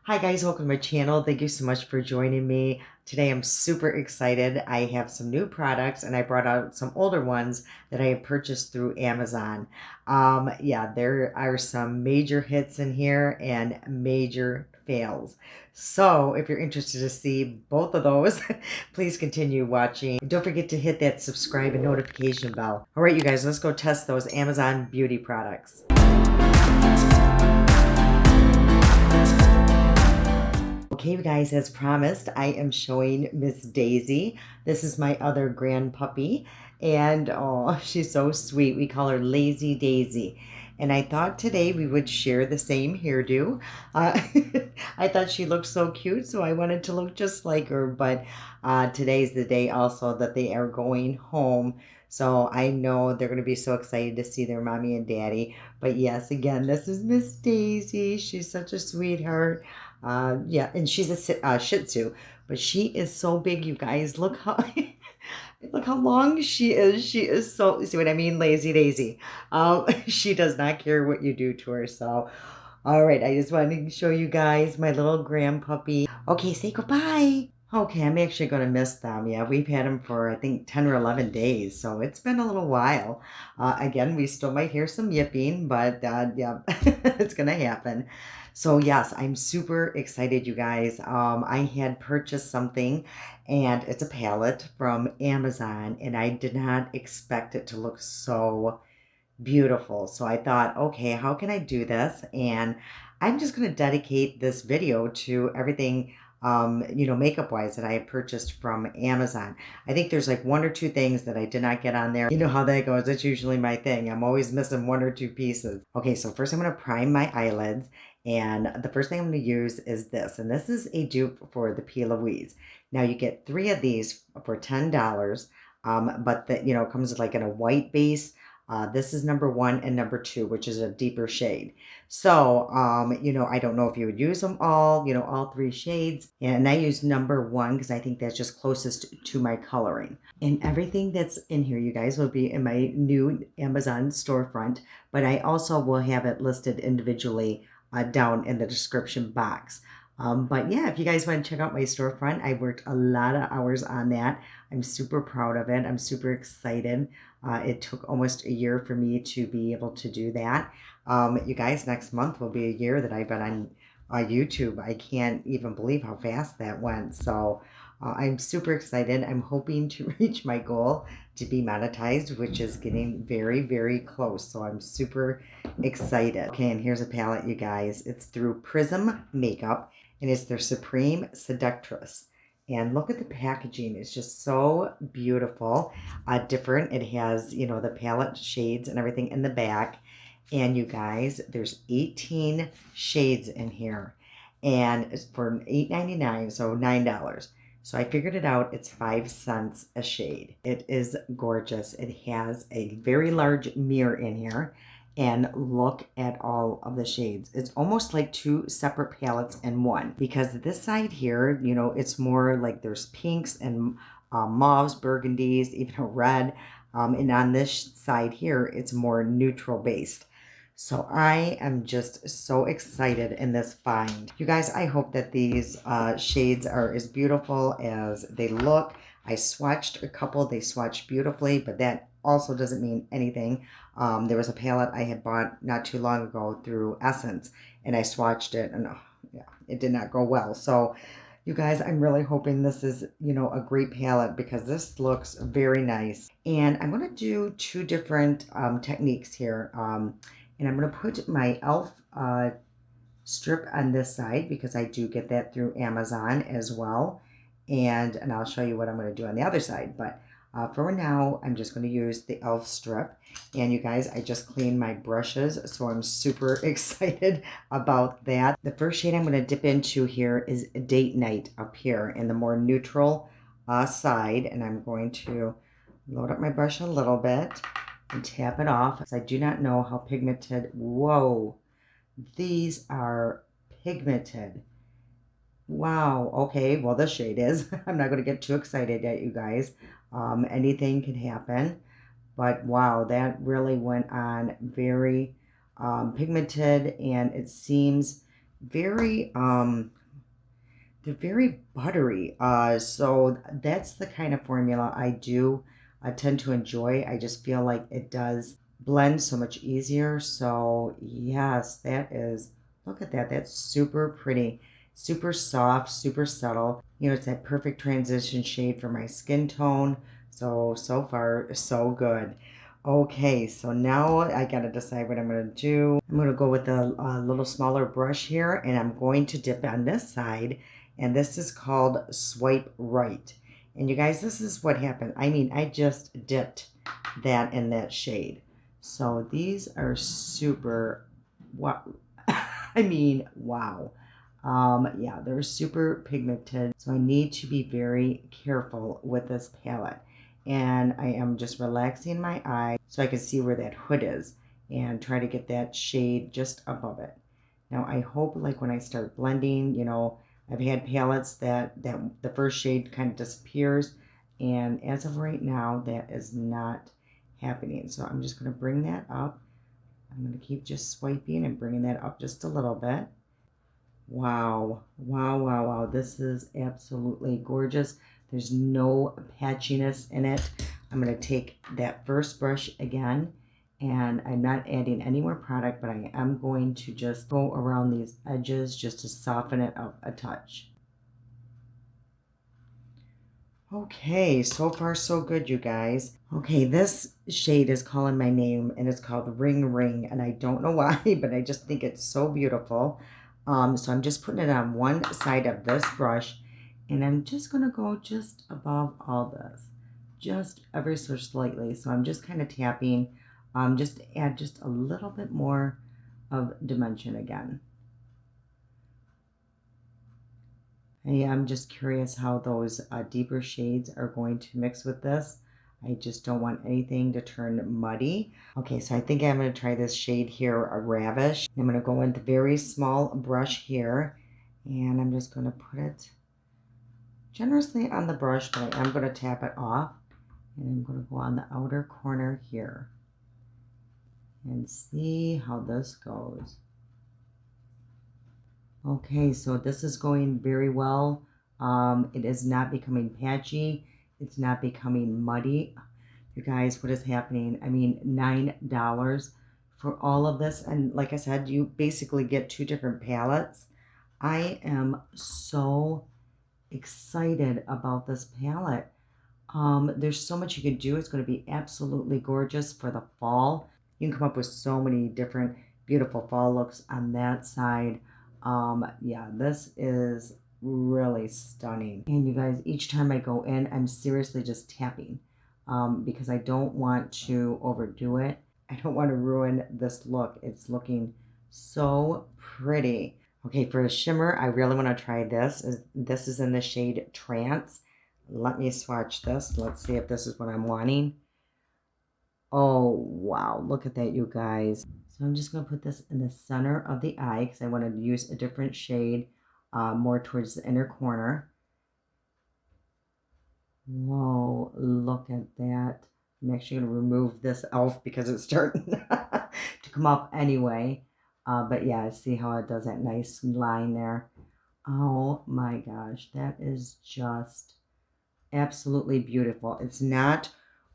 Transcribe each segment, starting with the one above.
Hi guys, welcome to my channel. Thank you so much for joining me. Today I'm super excited. I have some new products and I brought out some older ones that I have purchased through Amazon. Yeah, there are some major hits in here and major fails. So if you're interested to see both of those, please continue watching. Don't forget to hit that subscribe and notification bell. All right, you guys, let's go test those Amazon beauty products. Okay, you guys, as promised, I am showing Miss Daisy. This is my other grand puppy, and oh, she's so sweet. We call her Lazy Daisy. And I thought today we would share the same hairdo. Uh, I thought she looked so cute, so I wanted to look just like her. But today's the day also that they are going home. So I know they're going to be so excited to see their mommy and daddy. But yes, again, this is Miss Daisy. She's such a sweetheart. Yeah, and she's a Shih Tzu, but she is so big, you guys. Look how look how long she is. She is so, see what I mean, Lazy Daisy. She does not care what you do to her. So, all right, I just wanted to show you guys my little grand puppy. Okay, say goodbye. Okay, I'm actually going to miss them. Yeah, we've had them for, I think, 10 or 11 days, so it's been a little while. Again, we still might hear some yipping, but yeah, it's going to happen. So, yes, I'm super excited, you guys. I had purchased something, and it's a palette from Amazon, and I did not expect it to look so beautiful. So I thought, okay, how can I do this? And I'm just going to dedicate this video to everything, makeup wise that I have purchased from Amazon. I think there's like one or two things that I did not get on there. You know how that goes. That's usually my thing. I'm always missing one or two pieces. Okay, so first I'm going to prime my eyelids. And the first thing I'm going to use is this. And this is a dupe for the P. Louise. Now you get 3 of these for $10. But it comes like in a white base. This is number 1 and number 2, which is a deeper shade. So, I don't know if you would use them all 3 shades. And I use number 1 because I think that's just closest to my coloring. And everything that's in here, you guys, will be in my new Amazon storefront. But I also will have it listed individually down in the description box. But yeah, if you guys want to check out my storefront, I worked a lot of hours on that. I'm super proud of it. I'm super excited. It took almost a year for me to be able to do that. You guys, next month will be a year that I've been on YouTube. I can't even believe how fast that went. So I'm super excited. I'm hoping to reach my goal to be monetized, which is getting very, very close. So I'm super excited. Okay, and here's a palette, you guys. It's through Prism Makeup, and it's their Supreme Seductress. And look at the packaging. It's just so beautiful. Different. It has, the palette shades and everything in the back. And you guys, there's 18 shades in here. And it's for $8.99, so $9. So I figured it out. It's 5 cents a shade. It is gorgeous. It has a very large mirror in here. And look at all of the shades. It's almost like 2 separate palettes in one, because this side here, it's more like there's pinks and mauves, burgundies, even a red. And on this side here, it's more neutral based. So I am just so excited in this find. You guys, I hope that these shades are as beautiful as they look. I swatched a couple. They swatched beautifully, but that also doesn't mean anything. There was a palette I had bought not too long ago through Essence, and I swatched it, and yeah, it did not go well. So you guys, I'm really hoping this is, a great palette, because this looks very nice. And I'm going to do 2 different techniques here. And I'm going to put my e.l.f. Strip on this side, because I do get that through Amazon as well. And I'll show you what I'm going to do on the other side. But for now, I'm just going to use the e.l.f. strip. And you guys, I just cleaned my brushes, so I'm super excited about that. The first shade I'm going to dip into here is Date Night up here in the more neutral side. And I'm going to load up my brush a little bit and tap it off, because I do not know how pigmented. Whoa, these are pigmented. Wow. Okay. Well, this shade is. I'm not going to get too excited yet, you guys. Anything can happen. But wow, that really went on very pigmented, and it seems very they're very buttery. So that's the kind of formula I do tend to enjoy. I just feel like it does blend so much easier. So yes, that is, look at that. That's super pretty, super soft, super subtle. You know, it's that perfect transition shade for my skin tone. So far, so good. Okay, so now I gotta decide what I'm gonna do. I'm gonna go with a little smaller brush here, and I'm going to dip on this side, and this is called Swipe Right. And you guys, this is what happened. I mean, I just dipped that in that shade. So these are super, wow. I mean, wow. Yeah, they're super pigmented. So I need to be very careful with this palette. And I am just relaxing my eye so I can see where that hood is and try to get that shade just above it. Now I hope like when I start blending, you know, I've had palettes that the first shade kind of disappears, and as of right now, that is not happening. So I'm just going to bring that up. I'm going to keep just swiping and bringing that up just a little bit. Wow, wow, wow, wow. This is absolutely gorgeous. There's no patchiness in it. I'm going to take that first brush again, and I'm not adding any more product, but I am going to just go around these edges just to soften it up a touch. Okay, so far so good, you guys. Okay, this shade is calling my name, and it's called Ring Ring, and I don't know why, but I just think it's so beautiful. So I'm just putting it on one side of this brush, and I'm just gonna go just above all this, just ever so slightly. So I'm just kind of tapping, just to add just a little bit more of dimension again. I am just curious how those deeper shades are going to mix with this. I just don't want anything to turn muddy. Okay, so I think I'm going to try this shade here, a Ravish. I'm going to go with a very small brush here, and I'm just going to put it generously on the brush, but I am going to tap it off, and I'm going to go on the outer corner here and see how this goes. Okay, so this is going very well. It is not becoming patchy. It's not becoming muddy. You guys, what is happening? I mean, $9 for all of this. And like I said, you basically get two different palettes. I am so excited about this palette. There's so much you can do. It's going to be absolutely gorgeous for the fall. You can come up with so many different beautiful fall looks on that side. Yeah, this is really stunning. And you guys, each time I go in, I'm seriously just tapping because I don't want to overdo it. I don't want to ruin this look. It's looking so pretty. Okay, for a shimmer, I really want to try this. This is in the shade Trance. Let me swatch this. Let's see if this is what I'm wanting. Oh, wow. Look at that, you guys. So I'm just going to put this in the center of the eye because I want to use a different shade more towards the inner corner. Whoa, look at that. I'm actually going to remove this elf because it's starting to come up anyway. But yeah, see how it does that nice line there. Oh my gosh, that is just absolutely beautiful. It's not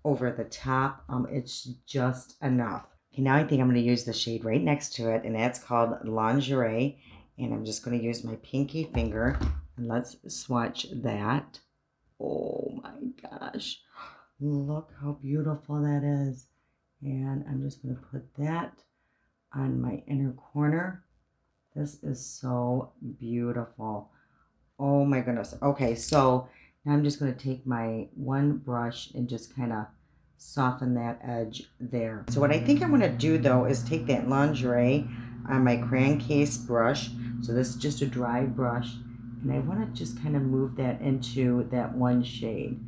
over the top. It's just enough. Okay, now I think I'm going to use the shade right next to it, and that's called Lingerie. And I'm just going to use my pinky finger, and let's swatch that. Oh my gosh. Look how beautiful that is. And I'm just going to put that on my inner corner. This is so beautiful. Oh my goodness. Okay, so now I'm just going to take my one brush and just kind of soften that edge there. So what I think I'm going to do though is take that Lingerie on my crayon case brush. So this is just a dry brush. And I want to just kind of move that into that one shade.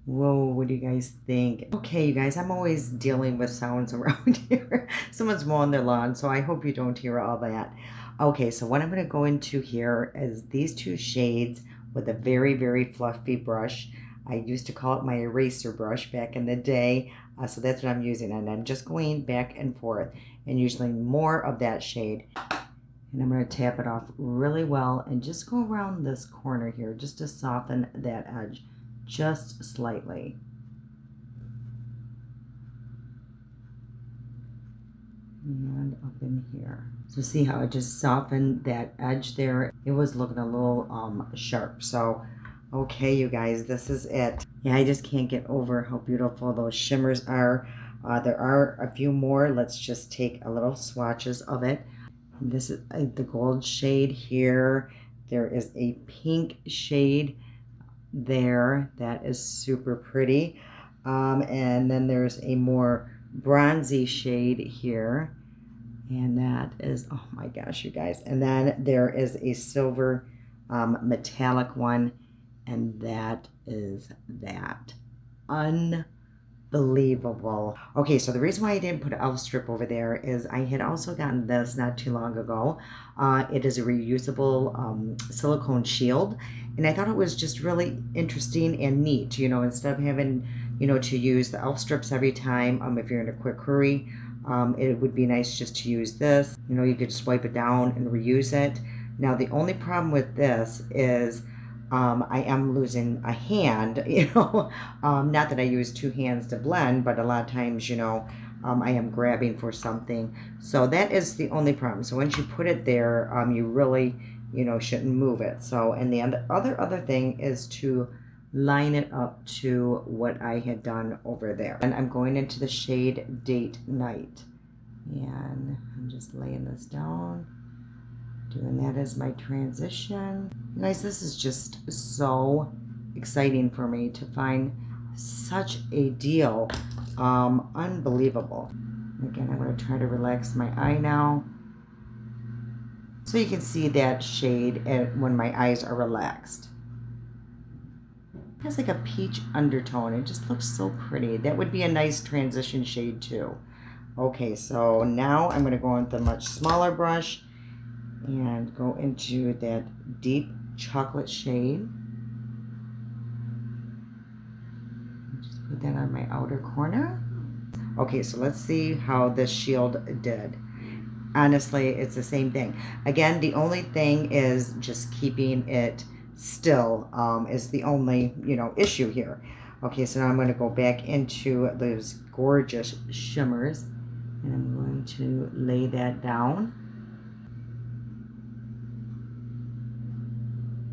Whoa, what do you guys think? Okay, you guys, I'm always dealing with sounds around here. Someone's mowing their lawn, so I hope you don't hear all that. Okay, so what I'm going to go into here is these two shades with a very, very fluffy brush. I used to call it my eraser brush back in the day. So that's what I'm using, and I'm just going back and forth and using more of that shade. And I'm going to tap it off really well and just go around this corner here just to soften that edge just slightly. And up in here. So see how it just softened that edge there? It was looking a little sharp. So, okay, you guys, this is it. Yeah, I just can't get over how beautiful those shimmers are. There are a few more. Let's just take a little swatches of it. This is the gold shade here. There is a pink shade there. That is super pretty. And then there's a more bronzy shade here. And that is, oh my gosh, you guys. And then there is a silver metallic one. And that is that. Unbelievable. Okay, so the reason why I didn't put elf strip over there is I had also gotten this not too long ago. It is a reusable silicone shield, and I thought it was just really interesting and neat. You know, instead of having, you know, to use the elf strips every time, if you're in a quick hurry, it would be nice just to use this. You know, you could just wipe it down and reuse it. Now, the only problem with this is I am losing a hand, you know. Not that I use two hands to blend, but a lot of times, you know, I am grabbing for something. So that is the only problem. So once you put it there, you really, you know, shouldn't move it. So, and the other thing is to line it up to what I had done over there. And I'm going into the shade Date Night. And I'm just laying this down, doing that as my transition. You guys, this is just so exciting for me to find such a deal. Unbelievable. Again, I'm going to try to relax my eye now, so you can see that shade when my eyes are relaxed. It has like a peach undertone. It just looks so pretty. That would be a nice transition shade too. Okay, so now I'm going to go with a much smaller brush and go into that deep chocolate shade. Just put that on my outer corner. Okay, so let's see how this shield did. Honestly, it's the same thing. Again, the only thing is just keeping it still is the only, you know, issue here. Okay, so now I'm going to go back into those gorgeous shimmers, and I'm going to lay that down.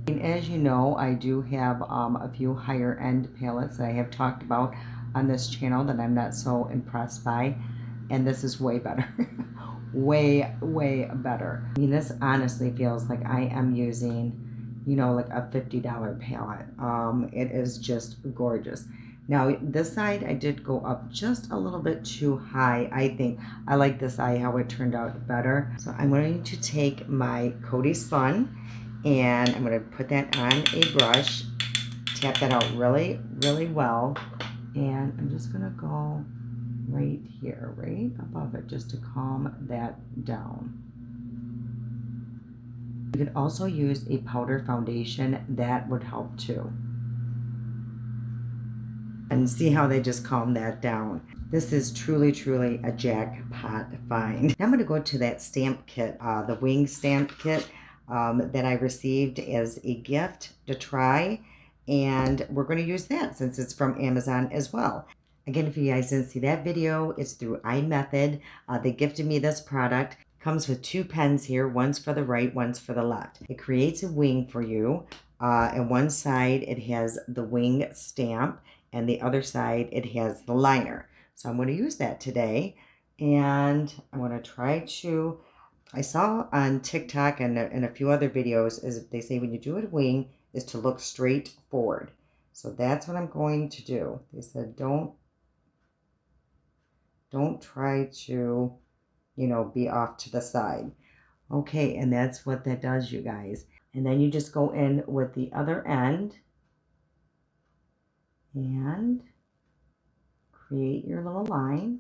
And as you know, I do have a few higher end palettes that I have talked about on this channel that I'm not so impressed by, and this is way better. way better. I mean, this honestly feels like I am using, you know, like a $50 palette. It is just gorgeous. Now this side I did go up just a little bit too high. I think I like this eye how it turned out better. So I'm going to take my Coty Spun and I'm going to put that on a brush, tap that out really well, and I'm just going to go right here, right above it, just to calm that down. You could also use a powder foundation. That would help too. And see how they just calm that down. This is truly a jackpot find. Now I'm going to go to that stamp kit, the wing stamp kit that I received as a gift to try. And we're going to use that since it's from Amazon as well. Again, if you guys didn't see that video, it's through iMethod. They gifted me this product. Comes with two pens here. One's for the right, one's for the left. It creates a wing for you. And one side, it has the wing stamp, and the other side, it has the liner. So I'm going to use that today. And I'm going to try to, I saw on TikTok and a few other videos, is they say when you do a wing, is to look straight forward. So that's what I'm going to do. They said don't try to, you know, be off to the side. Okay, and that's what that does, you guys. And then you just go in with the other end and create your little line.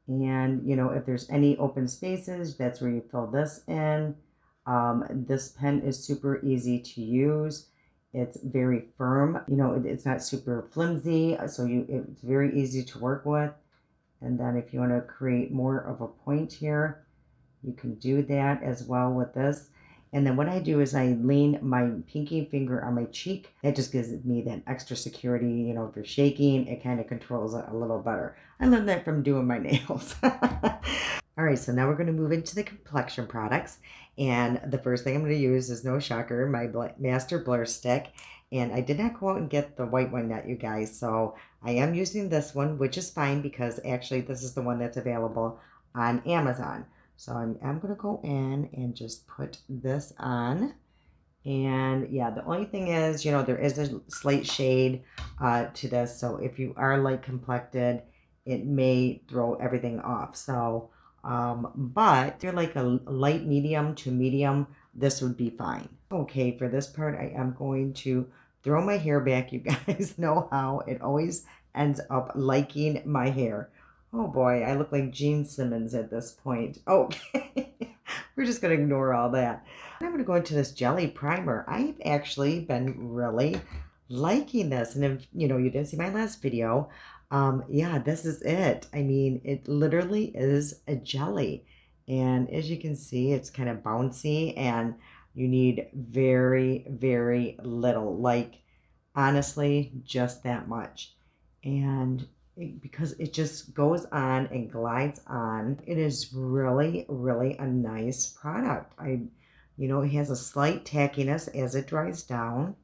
And, you know, if there's any open spaces, that's where you fill this in. This pen is super easy to use. It's very firm. You know, it's not super flimsy, so it's very easy to work with. And then if you want to create more of a point here, you can do that as well with this. And then what I do is I lean my pinky finger on my cheek. That just gives me that extra security. You know, if you're shaking, it kind of controls it a little better. I learned that from doing my nails. All right, so now we're going to move into the complexion products. And the first thing I'm going to use is, no shocker, my Master Blur Stick. And I did not go out and get the white one yet, you guys. So I am using this one, which is fine because actually this is the one that's available on Amazon. So I'm going to go in and just put this on. And yeah, the only thing is, you know, there is a slight shade to this. So if you are light complected, it may throw everything off. So, but if you're like a light medium to medium, this would be fine. Okay, for this part, I am going to throw my hair back. You guys know how it always ends up liking my hair. Oh boy, I look like Gene Simmons at this point. Okay, we're just going to ignore all that. I'm going to go into this jelly primer. I've actually been really liking this. And if you know, you didn't see my last video, yeah, this is it. I mean, it literally is a jelly. And as you can see, it's kind of bouncy and you need very, very little. Like, honestly, just that much. And because it just goes on and glides on, it is really, really a nice product. You know, it has a slight tackiness as it dries down.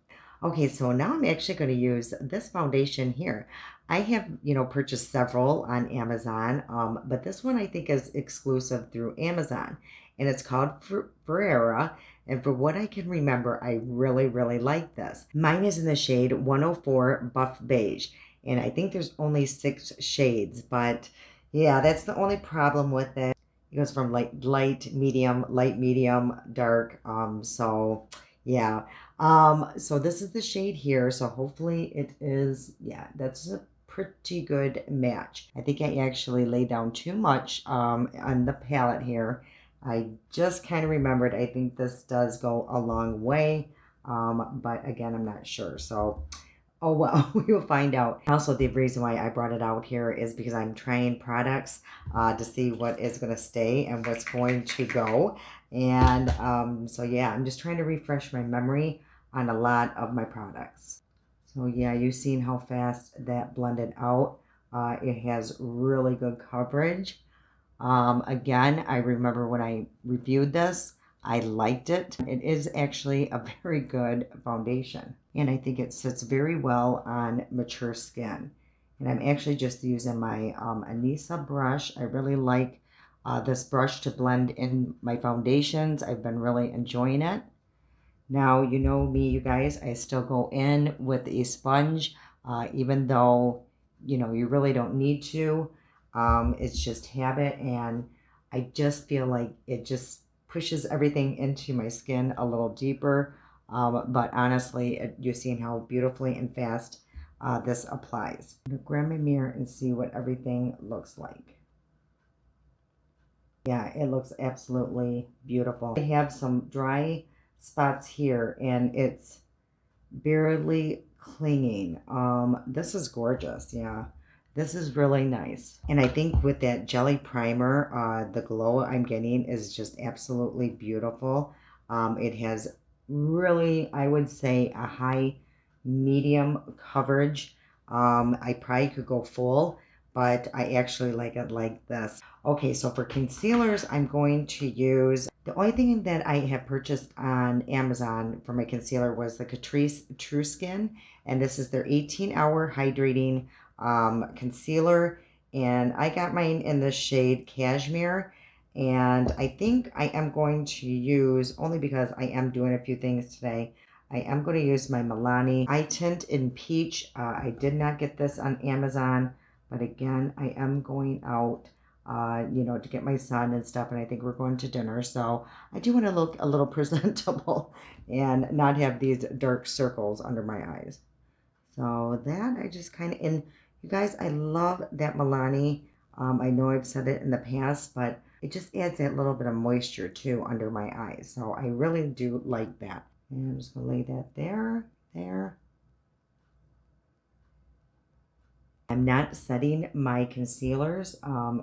Okay, so now I'm actually going to use this foundation here. I have, you know, purchased several on Amazon, but this one I think is exclusive through Amazon, and it's called Ferrara. And for what I can remember, I really, really like this. Mine is in the shade 104 Buff Beige, and I think there's only 6 shades, but yeah, that's the only problem with it. It goes from like light, medium, dark. So yeah. So this is the shade here. So hopefully it is, yeah, that's a pretty good match. I think I actually laid down too much on the palette here. I just kind of remembered, I think this does go a long way. But again, I'm not sure. So oh well, we will find out. Also, the reason why I brought it out here is because I'm trying products to see what is going to stay and what's going to go. And so yeah, I'm just trying to refresh my memory on a lot of my products. So yeah, you've seen how fast that blended out. It has really good coverage. Again, I remember when I reviewed this, I liked it. It is actually a very good foundation, and I think it sits very well on mature skin. And I'm actually just using my Anissa brush. I really like this brush to blend in my foundations. I've been really enjoying it. Now, you know me, you guys, I still go in with a sponge, even though, you know, you really don't need to. It's just habit, and I just feel like it just pushes everything into my skin a little deeper. But honestly, you're seeing how beautifully and fast this applies. I'm going to grab my mirror and see what everything looks like. Yeah, it looks absolutely beautiful. I have some dry spots here and it's barely clinging. This is gorgeous. Yeah, this is really nice. And I think with that jelly primer, the glow I'm getting is just absolutely beautiful. It has really, I would say, a high medium coverage. I probably could go full, but I actually like it like this. Okay, so for concealers, I'm going to use, the only thing that I have purchased on Amazon for my concealer was the Catrice Trueskin, and this is their 18-hour hydrating concealer, and I got mine in the shade Cashmere, and I think I am going to use, only because I am doing a few things today, I am going to use my Milani I Tint in Peach. I did not get this on Amazon, but again, I am going out you know, to get my son and stuff, and I think we're going to dinner, so I do want to look a little presentable and not have these dark circles under my eyes. So that I just kind of, and you guys, I love that Milani. I know I've said it in the past, but it just adds that little bit of moisture too under my eyes, so I really do like that. And I'm just gonna lay that there. there. I'm not setting my concealers.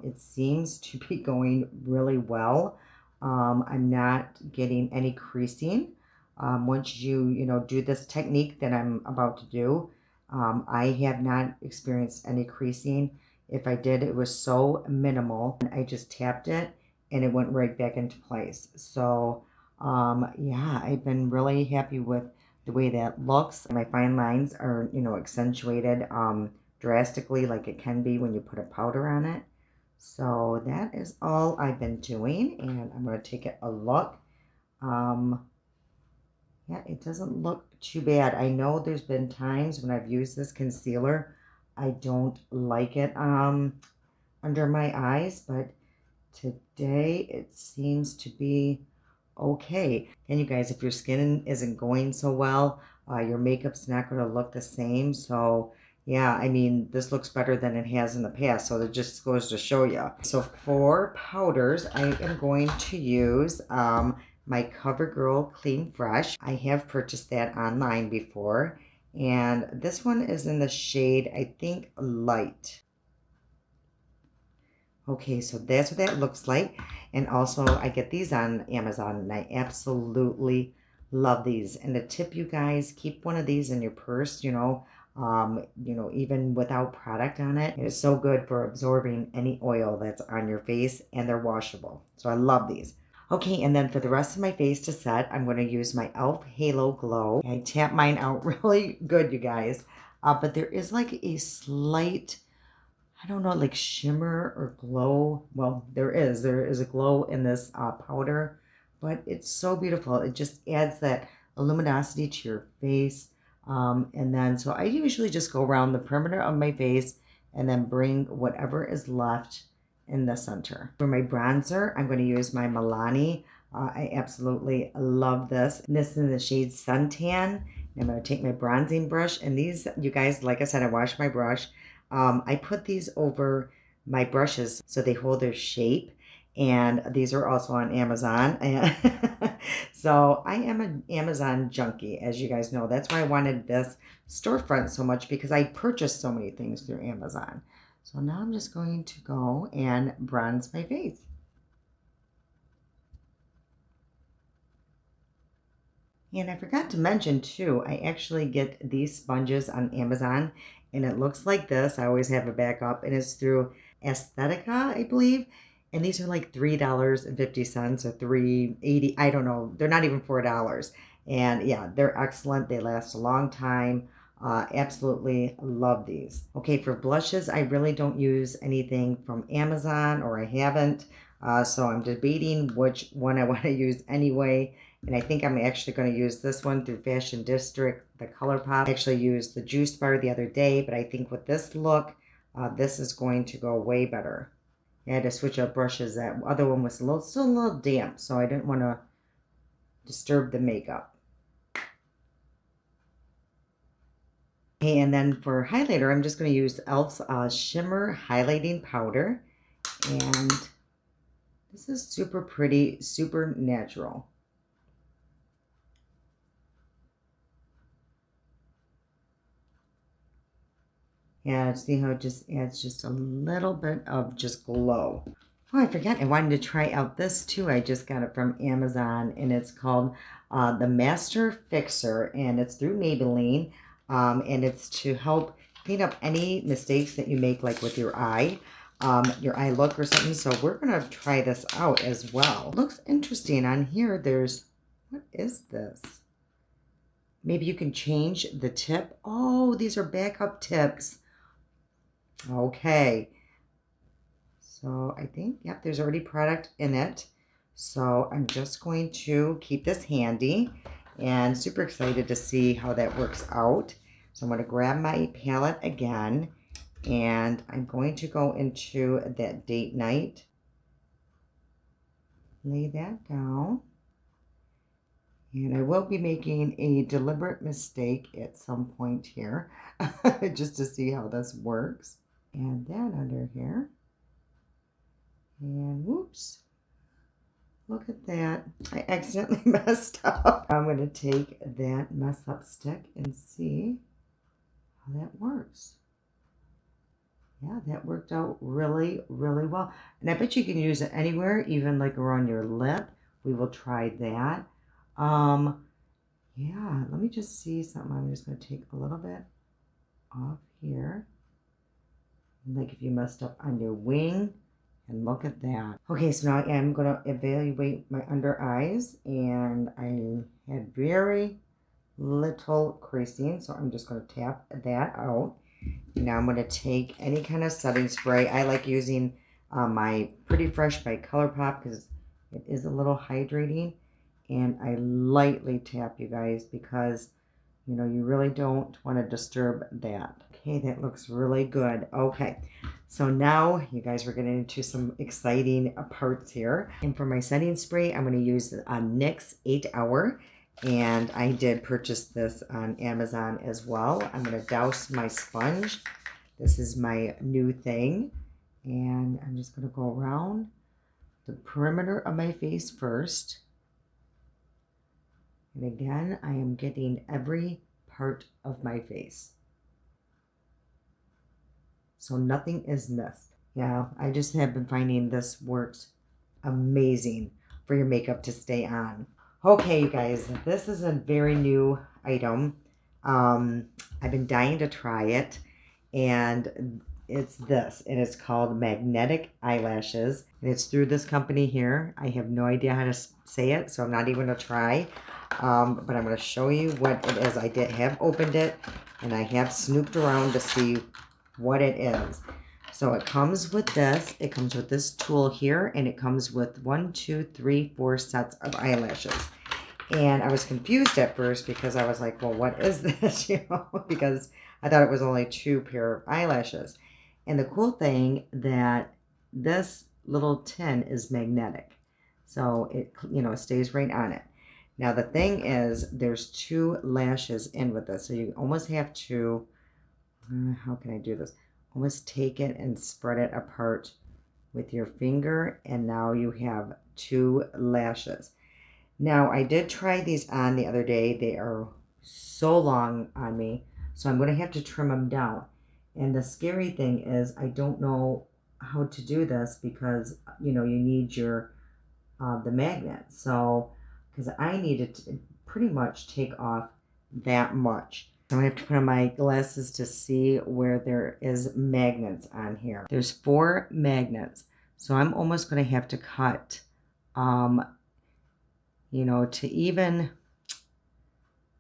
It seems to be going really well. I'm not getting any creasing. Once you do this technique that I'm about to do, I have not experienced any creasing. If I did, it was so minimal. I just tapped it and it went right back into place. So, yeah, I've been really happy with the way that looks. My fine lines are, accentuated. Drastically like it can be when you put a powder on it. So that is all I've been doing, and I'm going to take a look. Yeah, it doesn't look too bad. I know there's been times when I've used this concealer, I don't like it under my eyes, but today it seems to be okay. And you guys, if your skin isn't going so well, your makeup's not going to look the same. So yeah, I mean, this looks better than it has in the past. So it just goes to show you. So for powders, I am going to use my CoverGirl Clean Fresh. I have purchased that online before. And this one is in the shade, I think, Light. Okay, so that's what that looks like. And also, I get these on Amazon, and I absolutely love these. And the tip, you guys, keep one of these in your purse, even without product on it. It is so good for absorbing any oil that's on your face, and they're washable. So I love these. Okay, and then for the rest of my face to set, I'm going to use my e.l.f. Halo Glow. I tap mine out really good, you guys. But there is like a slight, I don't know, like shimmer or glow. Well, there is a glow in this powder, but it's so beautiful. It just adds that luminosity to your face. And then, so I usually just go around the perimeter of my face and then bring whatever is left in the center. For my bronzer, I'm going to use my Milani. I absolutely love this. This is in the shade Suntan. I'm going to take my bronzing brush, and these, you guys, like I said, I washed my brush. I put these over my brushes so they hold their shape, and these are also on Amazon. So I am an Amazon junkie, as you guys know. That's why I wanted this storefront so much, because I purchased so many things through Amazon. So now I'm just going to go and bronze my face. And I forgot to mention too, I actually get these sponges on Amazon, and it looks like this. I always have a backup, and it's through Aesthetica, I believe. And these are like $3.50 or $3.80. I don't know. They're not even $4. And yeah, they're excellent. They last a long time. Absolutely love these. Okay, for blushes, I really don't use anything from Amazon, or I haven't. So I'm debating which one I want to use anyway. And I think I'm actually going to use this one through Fashion District, the ColourPop. I actually used the Juice Bar the other day, but I think with this look, this is going to go way better. I had to switch up brushes. That other one was still a little damp, so I didn't want to disturb the makeup. Okay, and then for highlighter, I'm just going to use e.l.f.'s Shimmer Highlighting Powder. And this is super pretty, super natural. Yeah, see how it just adds just a little bit of just glow. Oh, I forgot. I wanted to try out this too. I just got it from Amazon, and it's called the Master Fixer, and it's through Maybelline, and it's to help clean up any mistakes that you make, like with your eye look or something. So we're gonna try this out as well. It looks interesting on here. What is this? Maybe you can change the tip. Oh, these are backup tips. Okay. So I think, yep, there's already product in it. So I'm just going to keep this handy, and super excited to see how that works out. So I'm going to grab my palette again, and I'm going to go into that date night. Lay that down. And I will be making a deliberate mistake at some point here, just to see how this works. Add that under here. And whoops. look at that. I accidentally messed up. I'm going to take that mess up stick and see how that works. Yeah, that worked out really, really well. And I bet you can use it anywhere, even like around your lip. We will try that. Yeah, let me just see something. I'm just going to take a little bit off here. Like if you messed up on your wing. And look at that. Okay, so now I am going to evaluate my under eyes. And I had very little creasing. So I'm just going to tap that out. Now I'm going to take any kind of setting spray. I like using my Pretty Fresh by ColourPop because it is a little hydrating. And I lightly tap, you guys, because, you know, you really don't want to disturb that. Okay, that looks really good. Okay, so now, you guys, we're getting into some exciting parts here. And for my setting spray, I'm going to use a NYX 8 Hour. And I did purchase this on Amazon as well. I'm going to douse my sponge. This is my new thing. And I'm just going to go around the perimeter of my face first. And again, I am getting every part of my face, so nothing is missed. Yeah, I just have been finding this works amazing for your makeup to stay on. Okay, you guys, this is a very new item. I've been dying to try it, and it's this, and it's called Magnetic Eyelashes, and it's through this company here. I have no idea how to say it, so I'm not even going to try, but I'm going to show you what it is. I have opened it, and I have snooped around to see what it is. So it comes with this. It comes with this tool here, and it comes with 1, 2, 3, 4 sets of eyelashes. And I was confused at first because I was like, well, what is this? You know, because I thought it was only 2 pair of eyelashes. And the cool thing that this little tin is magnetic. So it, you know, stays right on it. Now the thing is, there's 2 lashes in with this. So you almost have to, how can I do this? Almost take it and spread it apart with your finger. And now you have 2 lashes. Now, I did try these on the other day. They are so long on me, so I'm going to have to trim them down. And the scary thing is I don't know how to do this because, you know, you need your, the magnet. So, because I needed to pretty much take off that much. So I have to put on my glasses to see where there is magnets on here. There's 4 magnets. So I'm almost going to have to cut, you know, to even,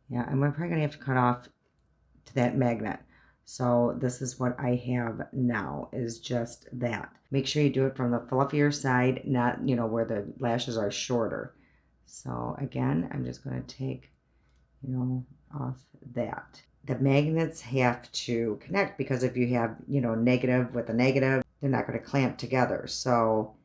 yeah, I'm probably going to have to cut off to that magnet. So this is what I have now, is just that. Make sure you do it from the fluffier side, not, you know, where the lashes are shorter. So again, I'm just going to take, you know, off that. The magnets have to connect because if you have, you know, negative with a negative, they're not going to clamp together. So,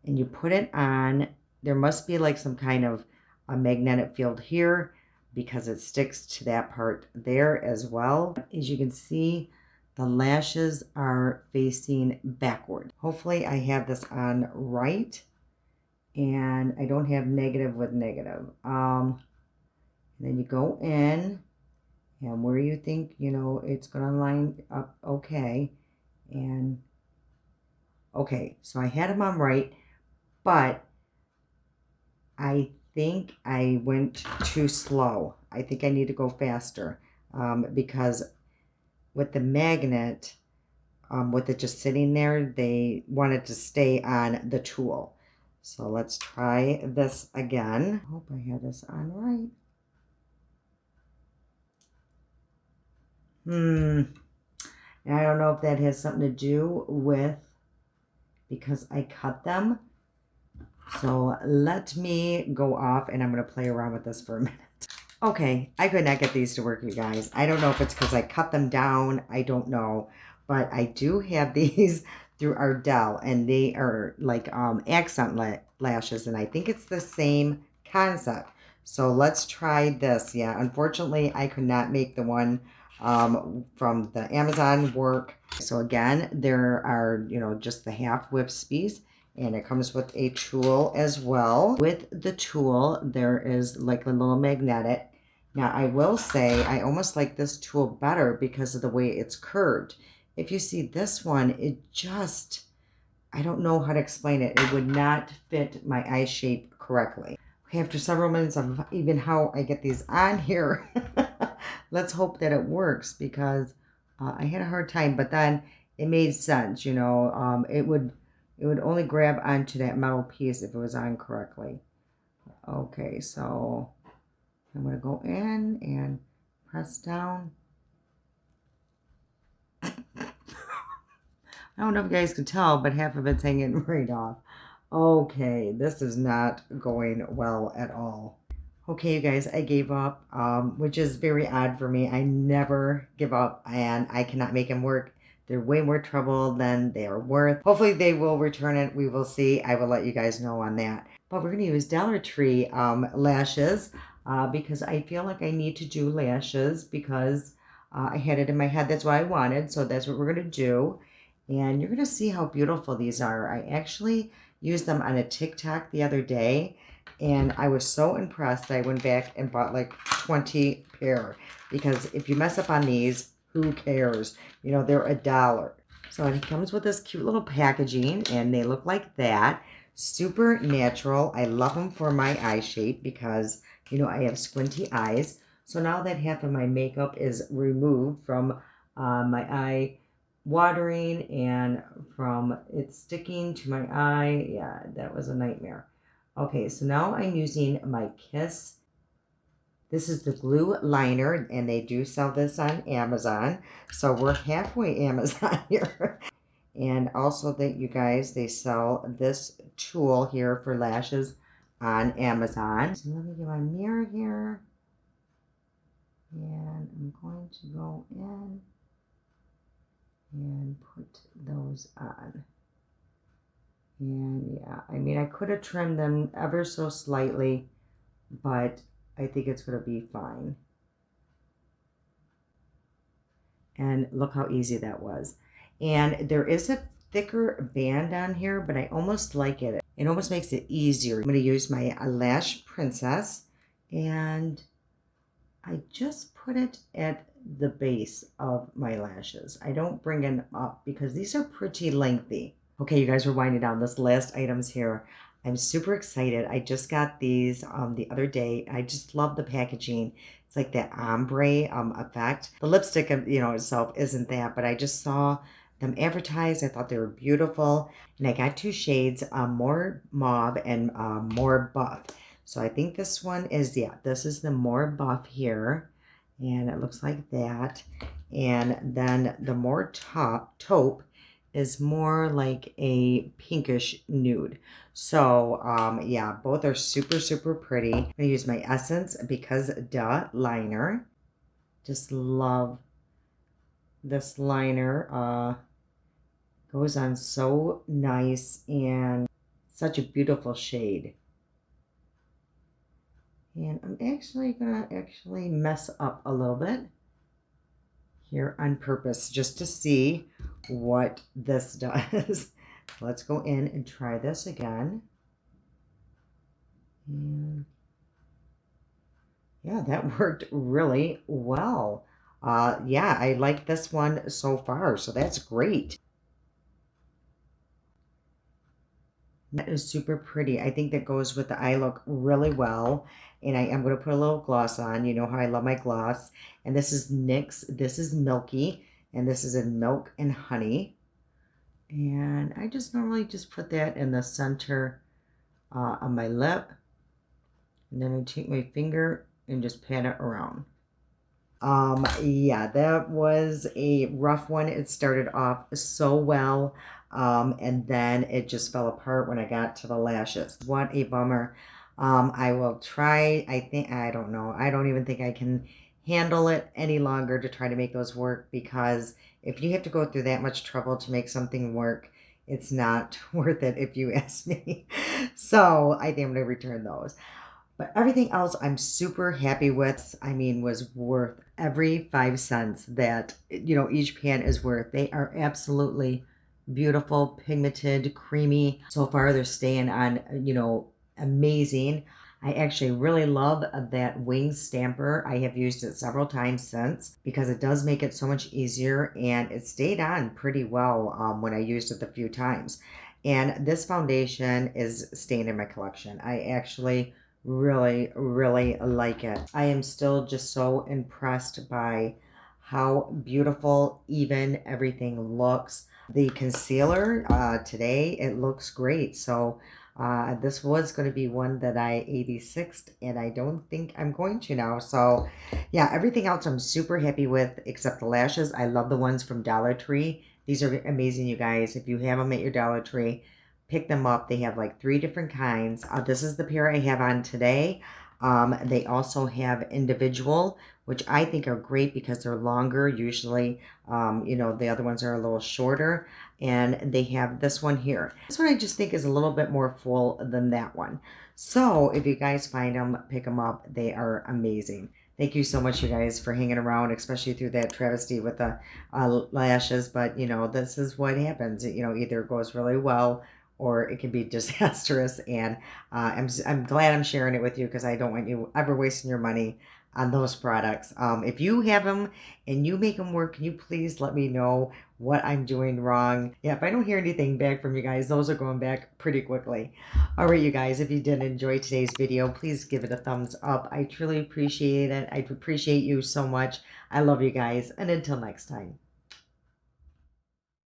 and you put it on, there must be like some kind of a magnetic field here because it sticks to that part there as well. As you can see, the lashes are facing backward. Hopefully I have this on right and I don't have negative with negative. And then you go in and where you think, you know, it's going to line up okay. And okay, so I had them on right, but I think I went too slow. I think I need to go faster because with the magnet, with it just sitting there, they wanted to stay on the tool. So let's try this again. Hope I have this on right. And I don't know if that has something to do with because I cut them. So let me go off and I'm going to play around with this for a minute. Okay, I could not get these to work, you guys. I don't know if it's because I cut them down. I don't know. But I do have these through Ardell, and they are like accent lashes, and I think it's the same concept. So let's try this. Yeah, unfortunately, I could not make the one from the Amazon work. So again, there are, you know, just the half whip piece, And it comes with a tool as well. With the tool, there is like a little magnetic. Now, I will say I almost like this tool better because of the way it's curved. If you see this one, it just, I don't know how to explain it. It would not fit my eye shape correctly. Okay, after several minutes of even how I get these on here, let's hope that it works because I had a hard time, but then it made sense, you know. It would only grab onto that metal piece if it was on correctly. Okay, so I'm going to go in and press down. I don't know if you guys can tell, but half of it's hanging right off. Okay, this is not going well at all. Okay, you guys, I gave up, which is very odd for me. I never give up, and I cannot make them work. They're way more trouble than they are worth. Hopefully they will return it. We will see. I will let you guys know on that. But we're going to use Dollar Tree lashes because I feel like I need to do lashes because I had it in my head. That's what I wanted. So that's what we're going to do. And you're going to see how beautiful these are. I actually used them on a TikTok the other day. And I was so impressed that I went back and bought like 20 pair. Because if you mess up on these, who cares? You know, they're $1. So it comes with this cute little packaging. And they look like that. Super natural. I love them for my eye shape because, you know, I have squinty eyes. So now that half of my makeup is removed from my eye watering and from it sticking to my eye, yeah, that was a nightmare. Okay, so now I'm using my Kiss. This is the glue liner, and they do sell this on Amazon. So we're halfway Amazon here. And also that you guys, they sell this tool here for lashes on Amazon. So let me get my mirror here. And I'm going to go in and put those on. And yeah, I mean, I could have trimmed them ever so slightly, but I think it's going to be fine. And look how easy that was. And there is a thicker band on here, but I almost like it. It almost makes it easier. I'm going to use my Lash Princess, and I just put it at the base of my lashes. I don't bring them up because these are pretty lengthy. Okay, you guys, we're winding down this last items here. I'm super excited. I just got these the other day. I just love the packaging. It's like that ombre effect. The lipstick, you know, itself isn't that, but I just saw them advertised. I thought they were beautiful. And I got two shades, more mauve and more buff. So I think this one is, yeah, this is the more buff here. And it looks like that. And then the more taupe is more like a pinkish nude. So yeah, both are super, super pretty. I'm gonna use my Essence Because Duh liner. Just love this liner. Goes on so nice and such a beautiful shade. And I'm actually gonna mess up a little bit here on purpose just to see what this does. Let's go in and try this again. And yeah, that worked really well. Yeah, I like this one so far, so that's great. That is super pretty. I think that goes with the eye look really well. And I am going to put a little gloss on. You know how I love my gloss. And this is NYX. This is Milky. And this is in Milk and Honey. And I just normally just put that in the center of my lip. And then I take my finger and just pat it around. Yeah, that was a rough one. It started off so well, and then it just fell apart when I got to the lashes. What a bummer. I will try, I don't know. I don't even think I can handle it any longer to try to make those work, because if you have to go through that much trouble to make something work, it's not worth it if you ask me. So I think I'm going to return those. But everything else I'm super happy with. I mean, was worth every 5 cents that, you know, each pan is worth. They are absolutely beautiful, pigmented, creamy. So far, they're staying on, amazing. I actually really love that wing stamper. I have used it several times since because it does make it so much easier, and it stayed on pretty well when I used it the few times. And this foundation is staying in my collection. I actually really, really like it. I am still just so impressed by how beautiful, even everything looks. The concealer today, it looks great. So this was going to be one that I 86'd, and I don't think I'm going to now. So yeah, everything else I'm super happy with except the lashes. I love the ones from Dollar Tree. These are amazing, you guys. If you have them at your Dollar Tree, pick them up. They have like 3 different kinds. This is the pair I have on today. They also have individual, which I think are great because they're longer. Usually, the other ones are a little shorter. And they have this one here. This one I just think is a little bit more full than that one. So if you guys find them, pick them up. They are amazing. Thank you so much, you guys, for hanging around, especially through that travesty with the lashes. But, this is what happens. Either it goes really well or it can be disastrous. And I'm glad I'm sharing it with you because I don't want you ever wasting your money on those products. If you have them and you make them work, can you please let me know what I'm doing wrong? Yeah, if I don't hear anything back from you guys, those are going back pretty quickly. All right, you guys, if you did enjoy today's video, please give it a thumbs up. I truly appreciate it. I appreciate you so much. I love you guys. And until next time.